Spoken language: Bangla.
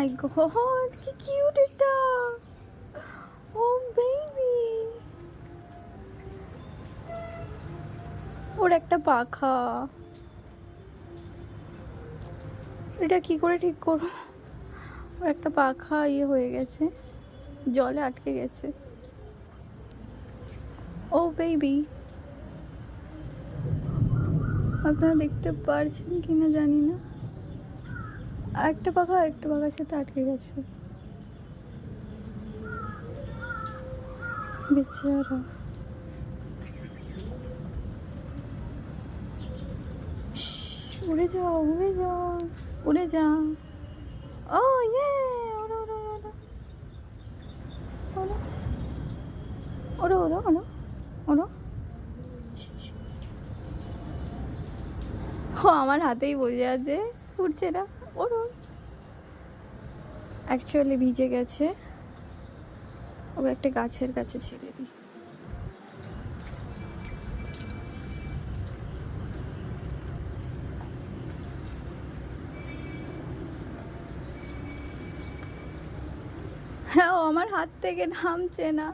মাই গড, কি কিউট এটা। ও বেবি, ওর একটা পাখা। এটা কি করে ঠিক করবো? ওর একটা পাখা হয়ে গেছে, জলে আটকে গেছে। ও বেবি, আপনারা দেখতে পারছেন কিনা জানি না, একটা পাখার সাথে আটকে গেছে বেচারা। উড়ে যাও, উড়ে যাও, উড়ে যাও। ও ইয়ে, ওড়ো ওড়ো ওড়ো ওড়ো ওড়ো ওড়ো ওড়ো ওড়ো। ও আমার হাতেই বসে আছে, উঠছে না। ওড়ো, অ্যাকচুয়ালি ভিজে গেছে, ওকে একটা গাছের কাছে ছেড়ে দিই। হ্যাঁ, ও আমার হাত থেকে নামছে না।